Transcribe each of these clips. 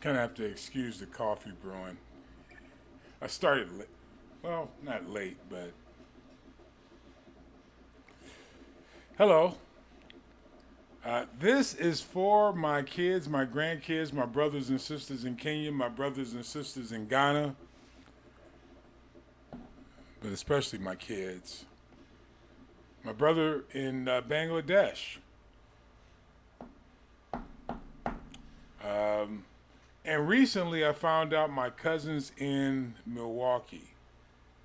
Kind of have to excuse the coffee brewing. I started late. Well, not late, but hello. This is for my kids, my grandkids, my brothers and sisters in Kenya, my brothers and sisters in Ghana, but especially my kids. My brother in Bangladesh. And recently I found out my cousins in Milwaukee.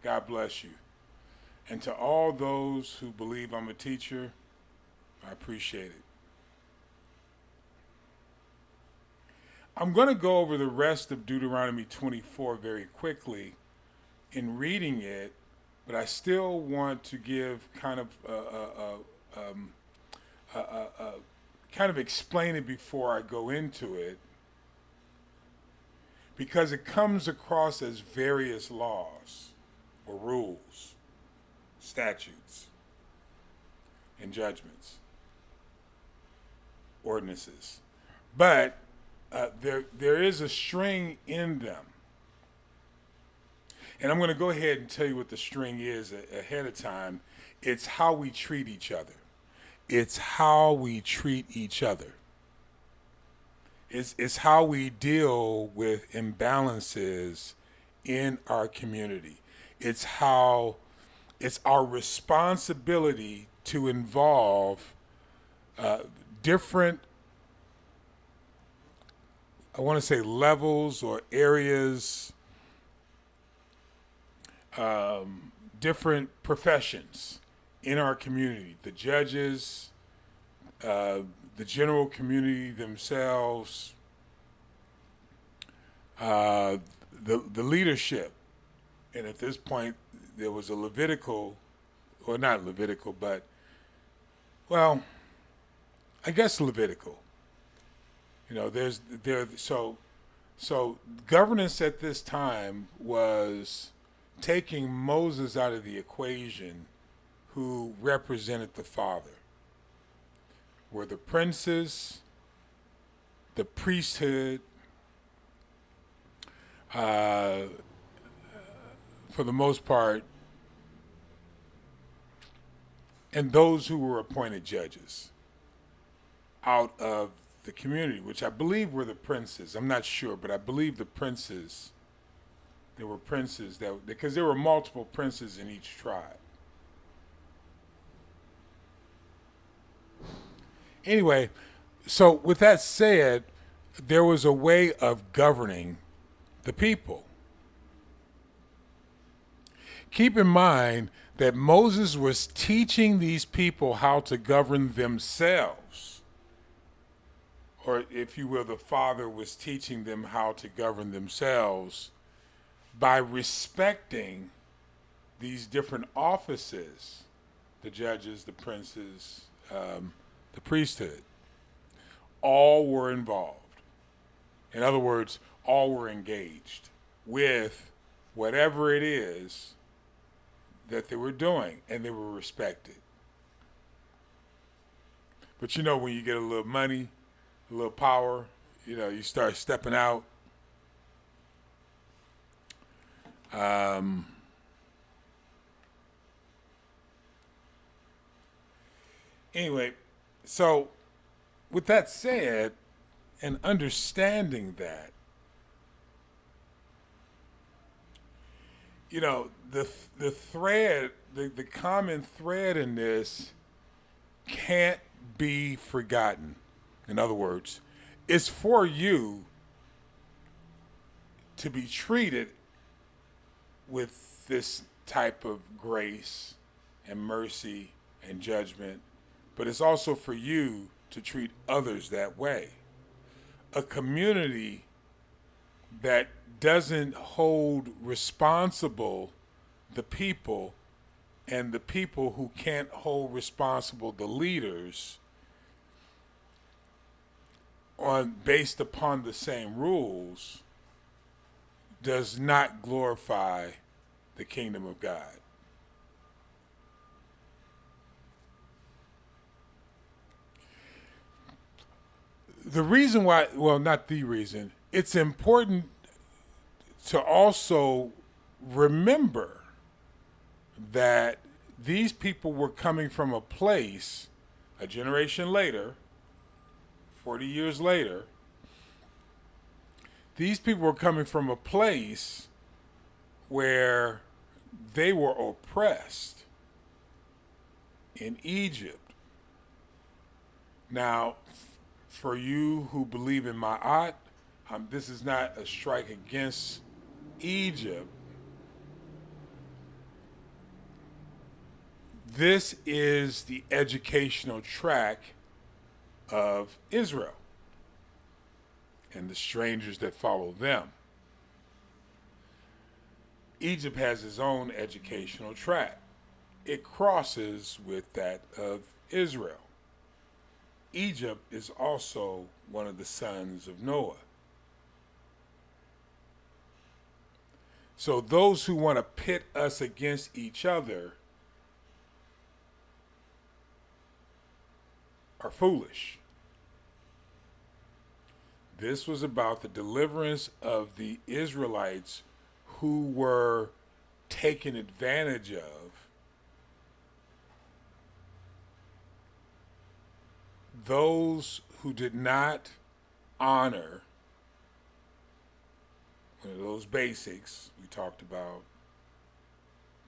God bless you. And to all those who believe I'm a teacher, I appreciate it. I'm going to go over the rest of Deuteronomy 24 very quickly in reading it, but I still want to give kind of explain it before I go into it, because it comes across as various laws or rules, statutes, and judgments, ordinances. But there is a string in them. And I'm going to go ahead and tell you what the string is ahead of time. It's how we treat each other. It's how we treat each other. It's how we deal with imbalances in our community. It's our responsibility to involve different, I want to say, levels or areas, different professions in our community. The judges, the general community themselves, the leadership. And at this point, there was a Levitical, or not Levitical, but, well, I guess Levitical. You know, so governance at this time was taking Moses out of the equation, who represented the Father. Were the princes, the priesthood, for the most part, and those who were appointed judges out of the community, which I believe were the princes. I'm not sure, but I believe the princes, there were princes because there were multiple princes in each tribe. Anyway, so with that said, there was a way of governing the people. Keep in mind that Moses was teaching these people how to govern themselves. Or, if you will, the Father was teaching them how to govern themselves by respecting these different offices, the judges, the princes, the priesthood. All were involved. In other words, all were engaged with whatever it is that they were doing, and they were respected. But you know, when you get a little money, a little power, you know, you start stepping out. Anyway, so with that said, and understanding that, you know, the thread, the common thread in this can't be forgotten. In other words, it's for you to be treated with this type of grace and mercy and judgment, but it's also for you to treat others that way. A community that doesn't hold responsible the people, and the people who can't hold responsible the leaders based upon the same rules, does not glorify the kingdom of God. The reason why, well, not the reason, it's important to also remember that these people were coming from a place a generation later, 40 years later. These people were coming from a place where they were oppressed in Egypt. Now, for you who believe in Ma'at, this is not a strike against Egypt. This is the educational track of Israel and the strangers that follow them. Egypt has its own educational track. It crosses with that of Israel. Egypt is also one of the sons of Noah. So those who want to pit us against each other are foolish. This was about the deliverance of the Israelites who were taken advantage of. Those who did not honor those basics we talked about,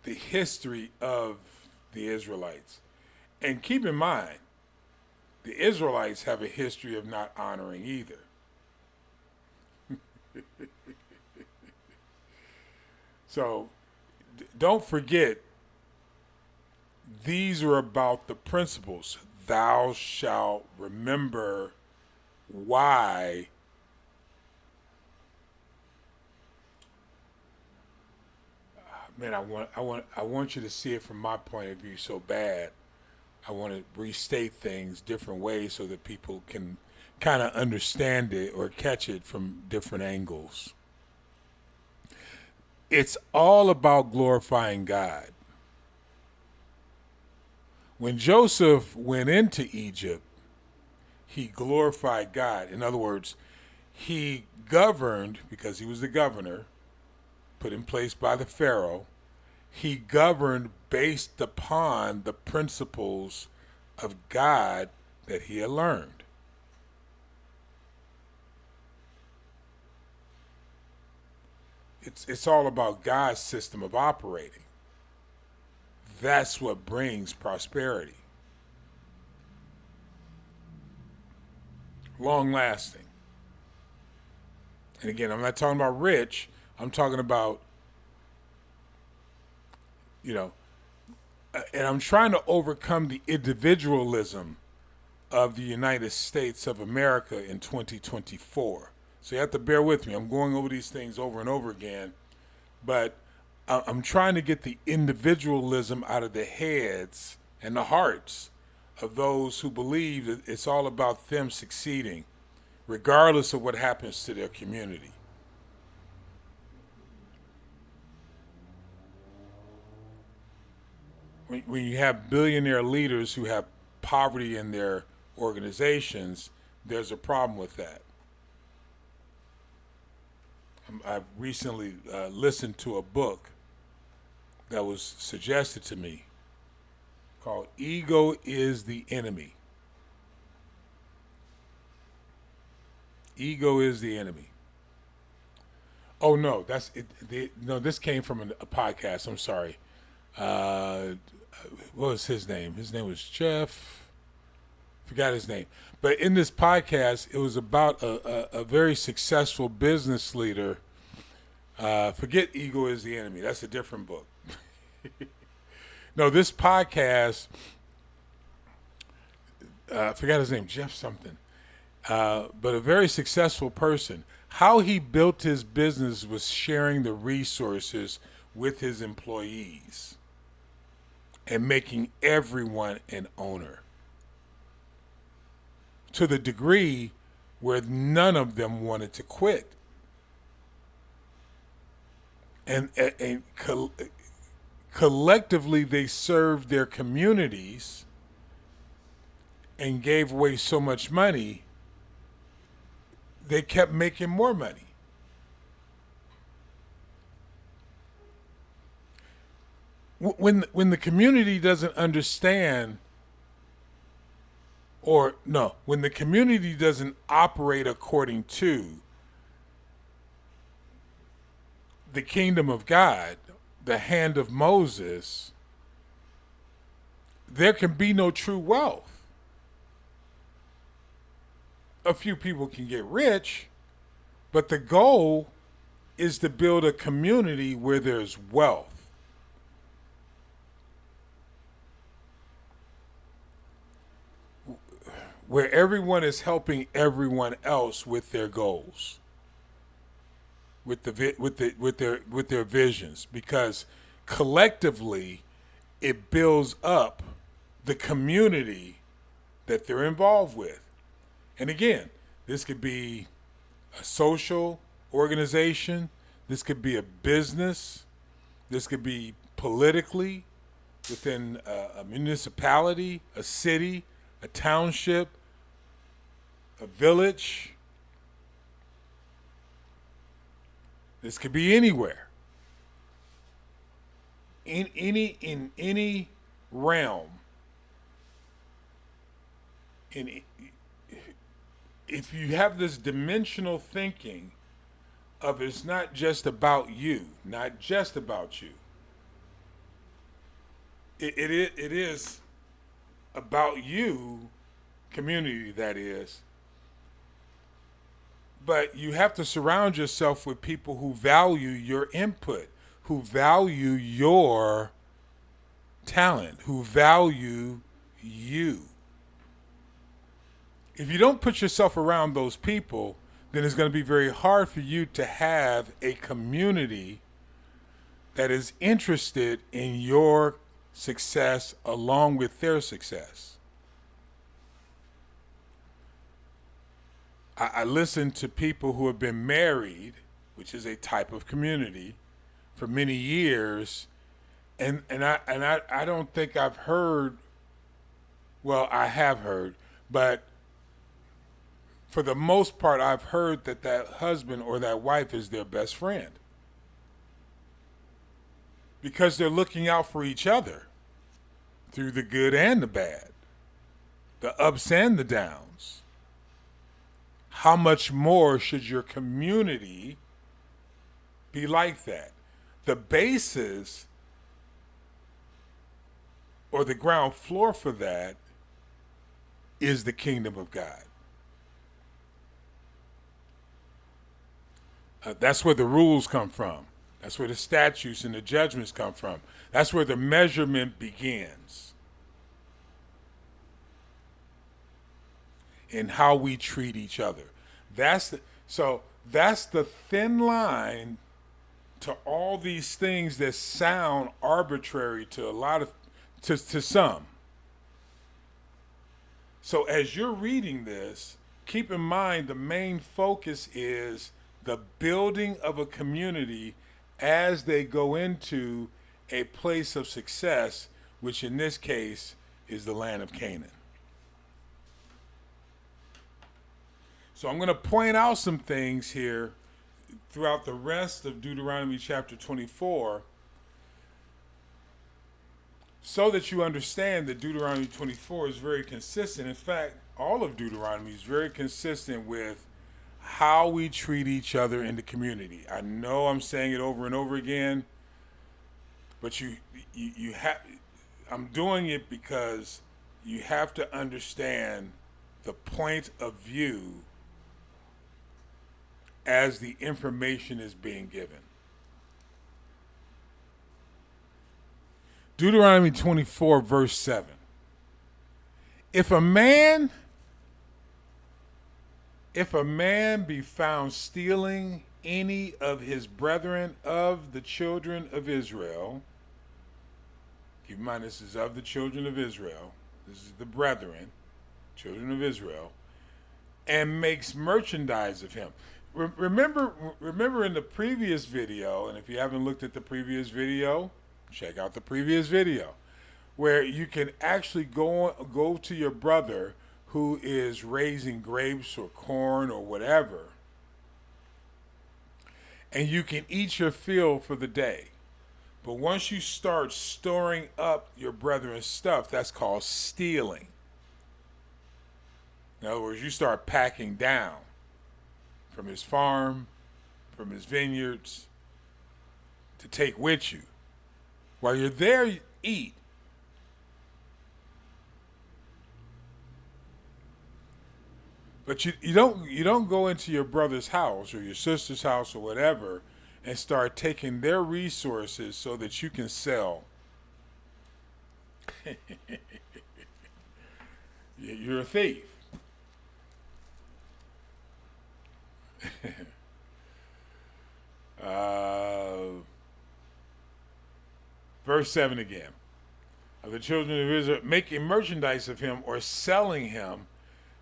the history of the Israelites. And keep in mind, the Israelites have a history of not honoring either. So don't forget, these are about the principles. Thou shalt remember why man, I want you to see it from my point of view so bad. I want to restate things different ways so that people can kind of understand it or catch it from different angles. It's all about glorifying God. When Joseph went into Egypt, he glorified God. In other words, he governed, because he was the governor, put in place by the Pharaoh, he governed based upon the principles of God that he had learned. It's all about God's system of operating. That's what brings prosperity. Long lasting. And again, I'm not talking about rich. I'm talking about, and I'm trying to overcome the individualism of the United States of America in 2024. So you have to bear with me. I'm going over these things over and over again, but I'm trying to get the individualism out of the heads and the hearts of those who believe that it's all about them succeeding, regardless of what happens to their community. When you have billionaire leaders who have poverty in their organizations, there's a problem with that. I recently listened to a book that was suggested to me called Ego is the Enemy. Ego is the enemy. Oh, no, that's it. No, this came from a podcast. I'm sorry. What was his name? His name was Jeff. Forgot his name. But in this podcast, it was about a very successful business leader. Forget Ego is the Enemy. That's a different book. No, this podcast, forgot his name, Jeff something. But a very successful person. How he built his business was sharing the resources with his employees and making everyone an owner, to the degree where none of them wanted to quit. And collectively, they served their communities and gave away so much money they kept making more money. When the community doesn't understand, or no, when the community doesn't operate according to the kingdom of God, the hand of Moses, there can be no true wealth. A few people can get rich, but the goal is to build a community where there's wealth, where everyone is helping everyone else with their goals, with their visions, because collectively it builds up the community that they're involved with. And again, this could be a social organization, this could be a business, this could be politically within a municipality, a city, a township, a village. This could be anywhere. In any realm. If you have this dimensional thinking of it's not just about you, not just about you. It is about you, community that is. But you have to surround yourself with people who value your input, who value your talent, who value you. If you don't put yourself around those people, then it's going to be very hard for you to have a community that is interested in your success along with their success. I listen to people who have been married, which is a type of community, for many years, and I don't think I've heard. Well, I have heard, but for the most part, I've heard that husband or that wife is their best friend, because they're looking out for each other through the good and the bad, the ups and the downs. How much more should your community be like that? The basis or the ground floor for that is the kingdom of God. That's where the rules come from. That's where the statutes and the judgments come from. That's where the measurement begins. In how we treat each other. That's the thin line to all these things that sound arbitrary to a lot of to some. So as you're reading this, keep in mind the main focus is the building of a community as they go into a place of success, which in this case is the land of Canaan. So I'm going to point out some things here throughout the rest of Deuteronomy chapter 24 so that you understand that Deuteronomy 24 is very consistent. In fact, all of Deuteronomy is very consistent with how we treat each other in the community. I know I'm saying it over and over again, but you have. I'm doing it because you have to understand the point of view as the information is being given. Deuteronomy 24, verse 7. If a man be found stealing any of his brethren of the children of Israel, keep in mind this is of the children of Israel, this is the brethren, children of Israel, and makes merchandise of him. Remember in the previous video, and if you haven't looked at the previous video, check out the previous video, where you can actually go to your brother who is raising grapes or corn or whatever, and you can eat your fill for the day. But once you start storing up your brethren's stuff, that's called stealing. In other words, you start packing down from his farm, from his vineyards, to take with you. While you're there, you eat. But you don't go into your brother's house or your sister's house or whatever and start taking their resources so that you can sell. You're a thief. Verse 7 again. Of the children of Israel, making merchandise of him or selling him,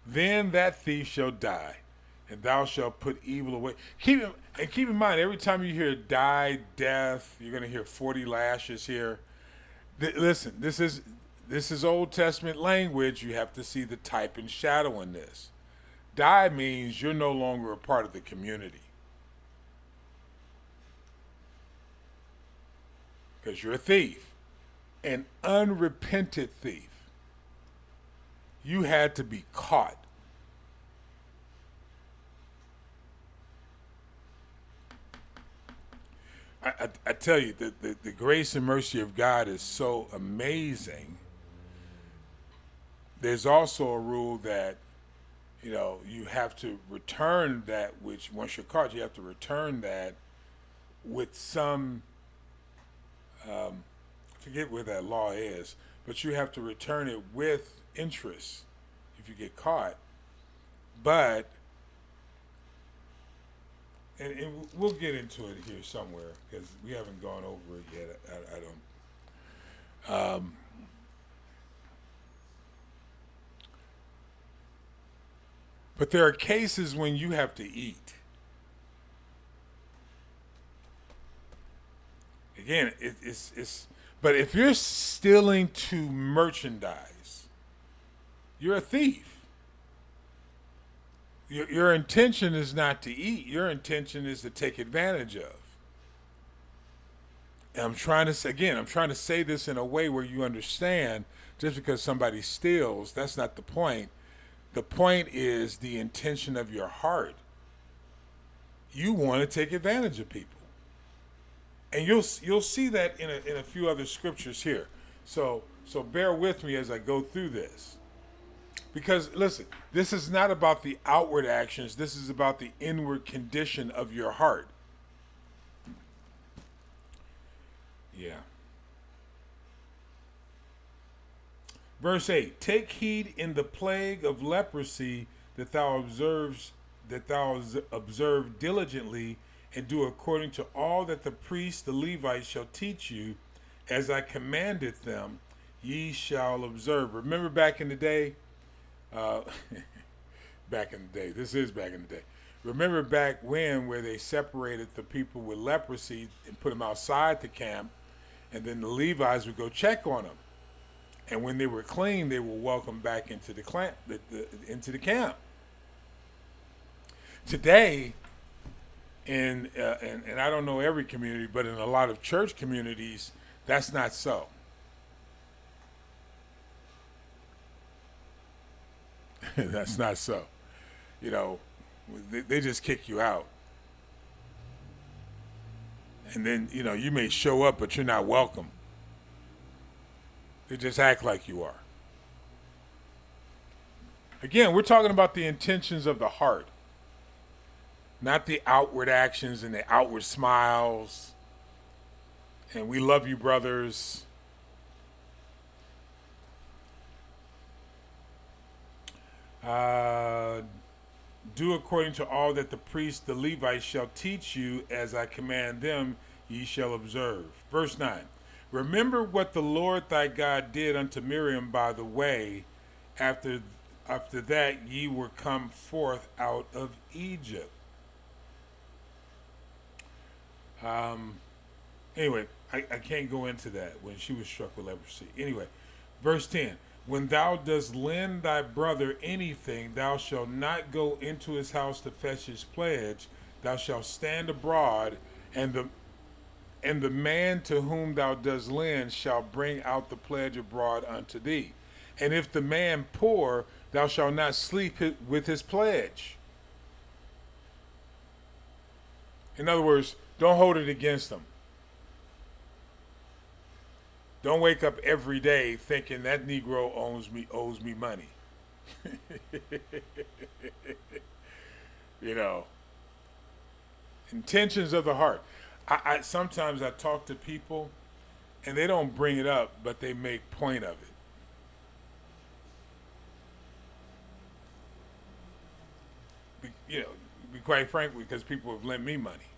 then that thief shall die, and thou shalt put evil away. Keep in mind, every time you hear die, death, you're going to hear 40 lashes here. Listen, this is Old Testament language. You have to see the type and shadow in this. Die means you're no longer a part of the community, because you're a thief, an unrepentant thief. You had to be caught. I tell you, the grace and mercy of God is so amazing. There's also a rule that, you have to return that which, once you're caught, you have to return that with some, I forget where that law is, but you have to return it with interest if you get caught. But, and we'll get into it here somewhere because we haven't gone over it yet. I don't. But there are cases when you have to eat. Again, it's but if you're stealing to merchandise, you're a thief. Your intention is not to eat. Your intention is to take advantage of. And I'm trying to say this in a way where you understand, just because somebody steals, that's not the point. The point is the intention of your heart. You want to take advantage of people. And you'll see that in a few other scriptures here. So bear with me as I go through this. Because listen, this is not about the outward actions, this is about the inward condition of your heart. Yeah. Verse 8, take heed in the plague of leprosy that thou observe diligently, and do according to all that the priests, the Levites, shall teach you, as I commanded them, ye shall observe. Remember back in the day, this is back in the day. Remember back when, where they separated the people with leprosy and put them outside the camp, and then the Levites would go check on them. And when they were clean, they were welcomed back into the camp. Today, and I don't know every community, but in a lot of church communities, that's not so. That's not so. They just kick you out. And then, you may show up, but you're not welcome. They just act like you are. Again, we're talking about the intentions of the heart, not the outward actions and the outward smiles. And we love you, brothers. Do according to all that the priests, the Levites, shall teach you, as I command them, ye shall observe. Verse 9. Remember what the Lord thy God did unto Miriam by the way, after that ye were come forth out of Egypt. Anyway, I can't go into that, when she was struck with leprosy. Anyway, verse 10. When thou dost lend thy brother anything, thou shalt not go into his house to fetch his pledge, thou shalt stand abroad, and the man to whom thou dost lend shall bring out the pledge abroad unto thee. And if the man poor, thou shalt not sleep with his pledge. In other words, don't hold it against them. Don't wake up every day thinking that Negro owes me money. You know, intentions of the heart. I sometimes I talk to people and they don't bring it up, but they make point of it. You know, to be quite frank, because people have lent me money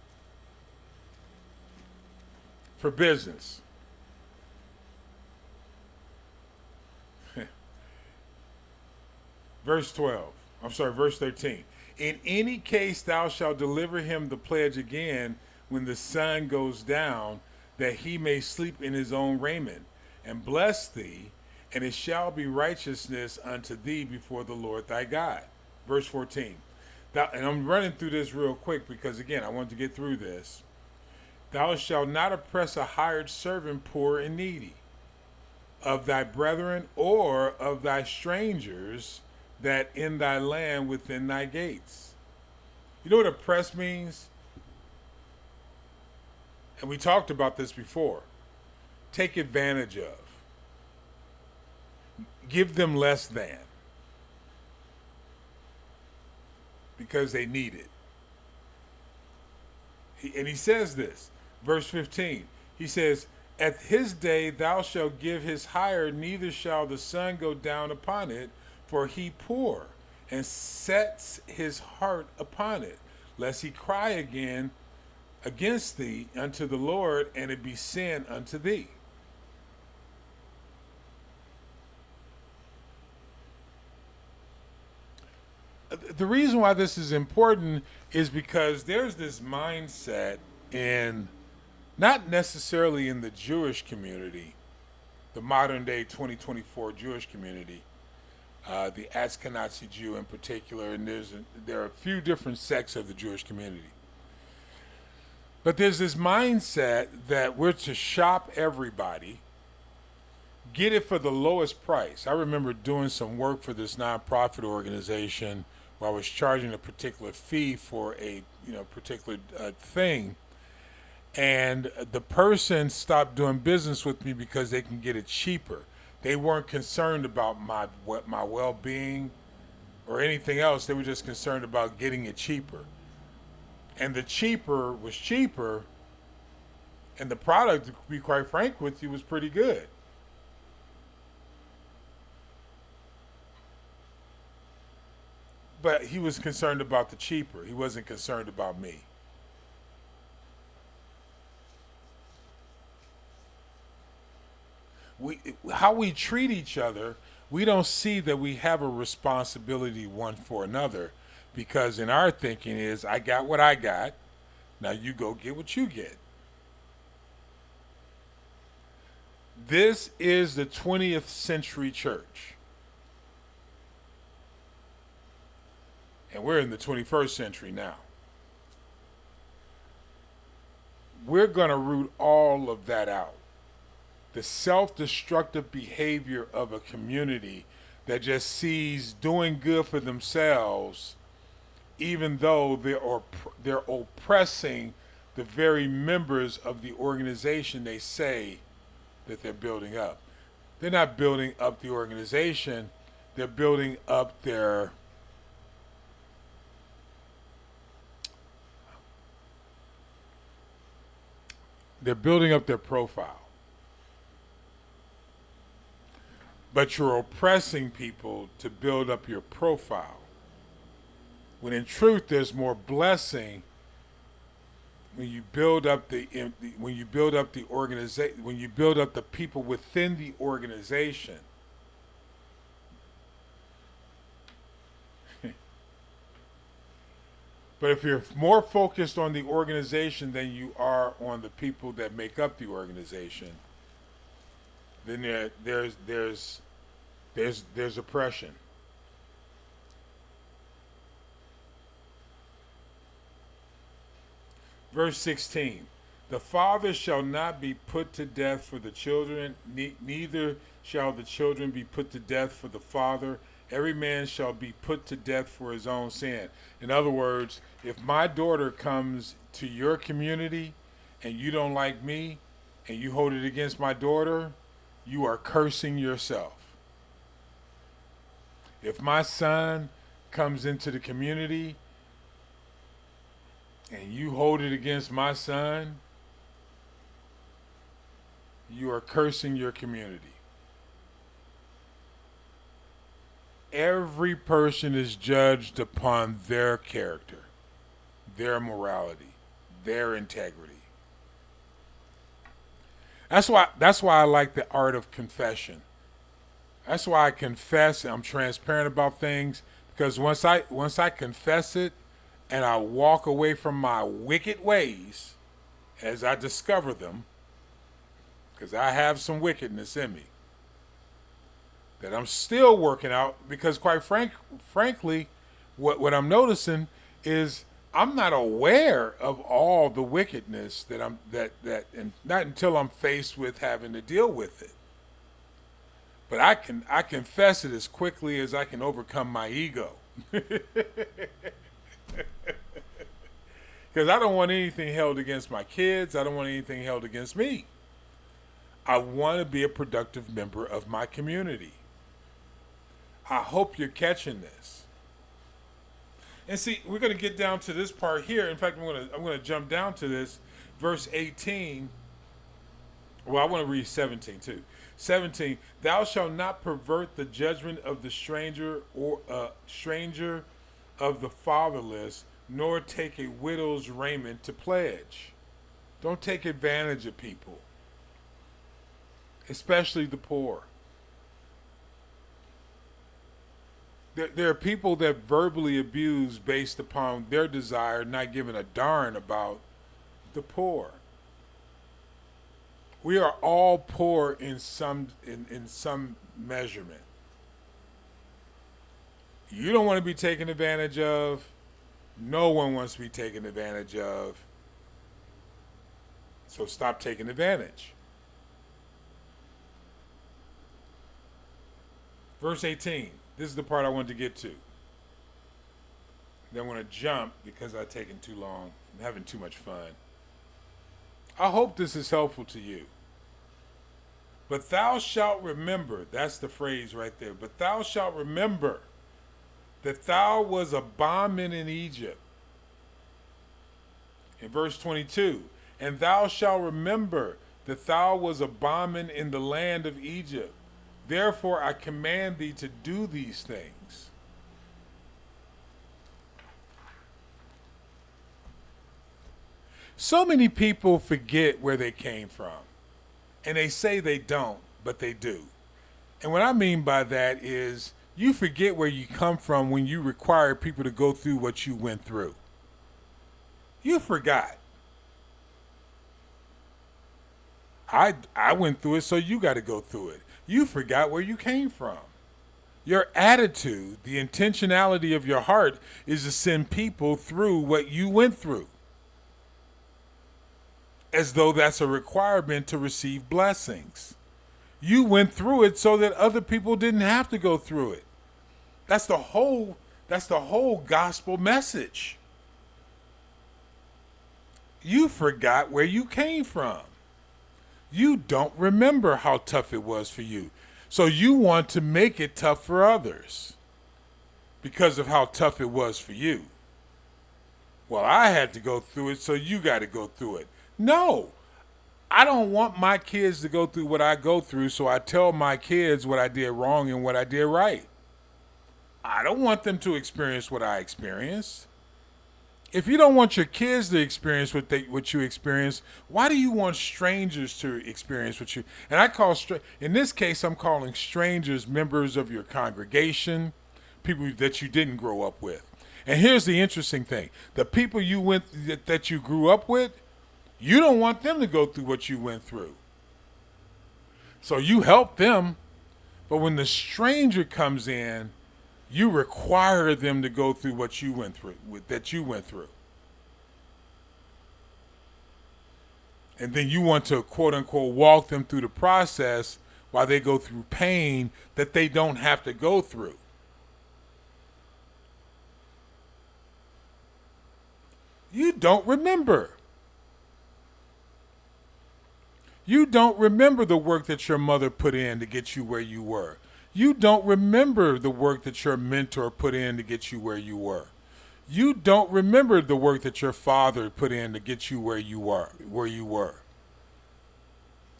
for business. Verse 12. I'm sorry, verse 13. In any case, thou shalt deliver him the pledge again when the sun goes down, that he may sleep in his own raiment, and bless thee, and it shall be righteousness unto thee before the Lord thy God. Verse 14. And I'm running through this real quick because, again, I want to get through this. Thou shalt not oppress a hired servant poor and needy, of thy brethren or of thy strangers that in thy land within thy gates. You know what oppress means? And we talked about this before. Take advantage of. Give them less than. Because they need it. And he says this, verse 15. He says, at his day thou shalt give his hire, neither shall the sun go down upon it, for he poor, and sets his heart upon it, lest he cry again against thee unto the Lord, and it be sin unto thee. The reason why this is important is because there's this mindset in, not necessarily in the Jewish community, the modern day 2024 Jewish community, the Ashkenazi Jew in particular, and there are a few different sects of the Jewish community. But there's this mindset that we're to shop everybody, get it for the lowest price. I remember doing some work for this nonprofit organization where I was charging a particular fee for a particular thing, and the person stopped doing business with me because they can get it cheaper. They weren't concerned about my well-being or anything else. They were just concerned about getting it cheaper. And the cheaper was cheaper, and the product, to be quite frank with you, was pretty good. But he was concerned about the cheaper. He wasn't concerned about me. How we treat each other, we don't see that we have a responsibility one for another, because in our thinking is, I got what I got, now you go get what you get. This is the 20th century church. And we're in the 21st century now. We're going to root all of that out. The self-destructive behavior of a community that just sees doing good for themselves, even though they're oppressing the very members of the organization they say that they're building up. They're not building up the organization, they're building up their profile. But you're oppressing people to build up your profile, when in truth there's more blessing when you build up the organization, when you build up the people within the organization. But if you're more focused on the organization than you are on the people that make up the organization, then there's oppression. Verse 16. The father shall not be put to death for the children, neither shall the children be put to death for the father. Every man shall be put to death for his own sin. In other words, if my daughter comes to your community and you don't like me and you hold it against my daughter, you are cursing yourself. If my son comes into the community and you hold it against my son, you are cursing your community. Every person is judged upon their character, their morality, their integrity. That's why I like the art of confession. That's why I confess and I'm transparent about things, because once I confess it and I walk away from my wicked ways as I discover them, because I have some wickedness in me that I'm still working out, because quite frankly, what I'm noticing is I'm not aware of all the wickedness and not until I'm faced with having to deal with it. But I confess it as quickly as I can overcome my ego. Because I don't want anything held against my kids. I don't want anything held against me. I want to be a productive member of my community. I hope you're catching this. And see, we're going to get down to this part here. In fact, I'm going to jump down to this, verse 18. Well, I want to read 17 too. 17. Thou shalt not pervert the judgment of the stranger or stranger of the fatherless, nor take a widow's raiment to pledge. Don't take advantage of people, especially the poor. There are people that verbally abuse based upon their desire, not giving a darn about the poor. We are all poor in some measurement. You don't want to be taken advantage of. No one wants to be taken advantage of. So stop taking advantage. Verse 18. This is the part I wanted to get to. Then I'm going to jump because I've taken too long. I'm having too much fun. I hope this is helpful to you. But thou shalt remember, that's the phrase right there. But thou shalt remember that thou was a bondman in Egypt. In verse 22, and thou shalt remember that thou was a bondman in the land of Egypt. Therefore I command thee to do these things. So many people forget where they came from. And they say they don't, but they do. And what I mean by that is you forget where you come from when you require people to go through what you went through. You forgot. I went through it, so you got to go through it. You forgot where you came from. Your attitude, the intentionality of your heart is to send people through what you went through, as though that's a requirement to receive blessings. You went through it so that other people didn't have to go through it. That's the whole gospel message. You forgot where you came from. You don't remember how tough it was for you. So you want to make it tough for others because of how tough it was for you. Well, I had to go through it, so you got to go through it. No, I don't want my kids to go through what I go through, so I tell my kids what I did wrong and what I did right. I don't want them to experience what I experienced. If you don't want your kids to experience what you experienced, why do you want strangers to experience what you? And in this case, I'm calling strangers members of your congregation, people that you didn't grow up with. And here's the interesting thing: the people that you grew up with, you don't want them to go through what you went through. So you help them, but when the stranger comes in, you require them to go through what you went through, that you went through. And then you want to, quote unquote, walk them through the process while they go through pain that they don't have to go through. You don't remember. You don't remember the work that your mother put in to get you where you were. You don't remember the work that your mentor put in to get you where you were. You don't remember the work that your father put in to get you where you were.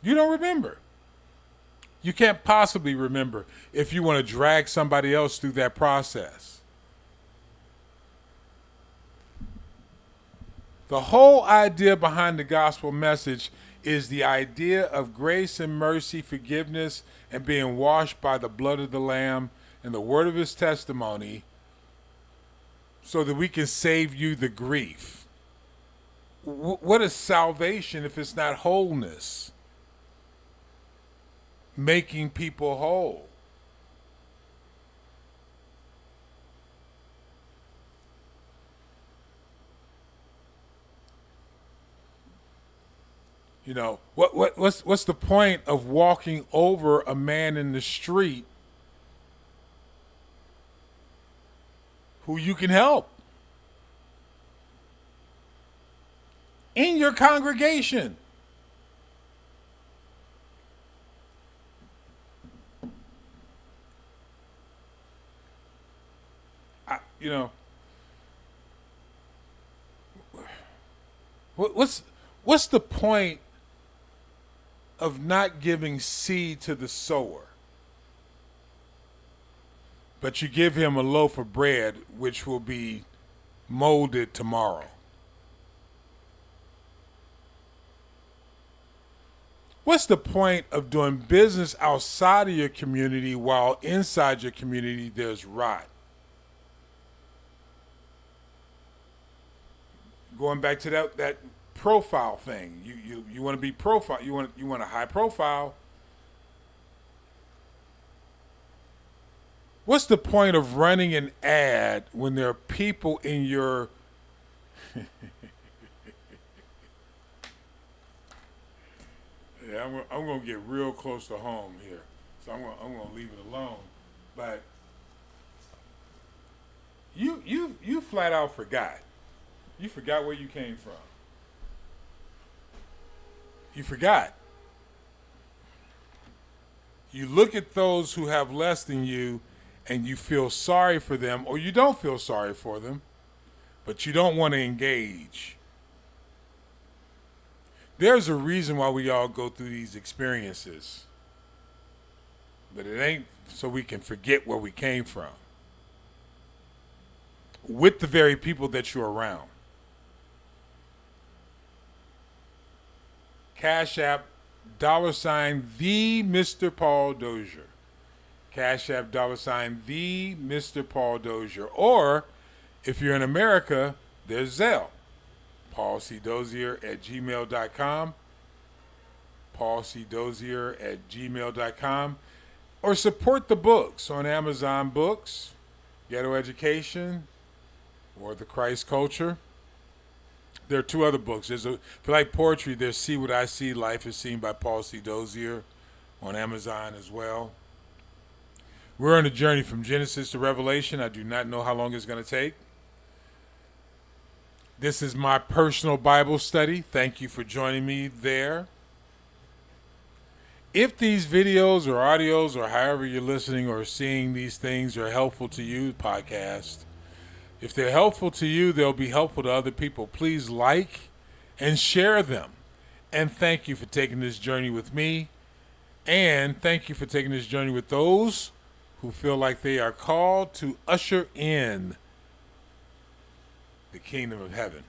You don't remember. You can't possibly remember if you want to drag somebody else through that process. The whole idea behind the gospel message is the idea of grace and mercy, forgiveness, and being washed by the blood of the Lamb and the word of his testimony so that we can save you the grief. What is salvation if it's not wholeness? Making people whole. You know, what's the point of walking over a man in the street who you can help in your congregation? You know, what's the point of not giving seed to the sower, but you give him a loaf of bread which will be molded tomorrow? What's the point of doing business outside of your community while inside your community there's rot? Going back to that profile thing. You want to be profile. You want a high profile. What's the point of running an ad when there are people in your Yeah, I'm gonna get real close to home here, so I'm gonna leave it alone. But you flat out forgot. You forgot where you came from. You forgot. You look at those who have less than you and you feel sorry for them, or you don't feel sorry for them, but you don't want to engage. There's a reason why we all go through these experiences, but it ain't so we can forget where we came from with the very people that you're around. CashApp $TheMrPaulDozier. CashApp $TheMrPaulDozier. Or if you're in America, there's Zelle. paulcdozier@gmail.com. paulcdozier@gmail.com. Or support the books on Amazon Books, Ghetto Education, or The Christ Culture. There are two other books. If you like poetry, there's See What I See, Life is Seen by Paul C. Dozier on Amazon as well. We're on a journey from Genesis to Revelation. I do not know how long it's going to take. This is my personal Bible study. Thank you for joining me there. If these videos or audios or however you're listening or seeing these things are helpful to you, podcast, if they're helpful to you, they'll be helpful to other people. Please like and share them. And thank you for taking this journey with me. And thank you for taking this journey with those who feel like they are called to usher in the kingdom of heaven.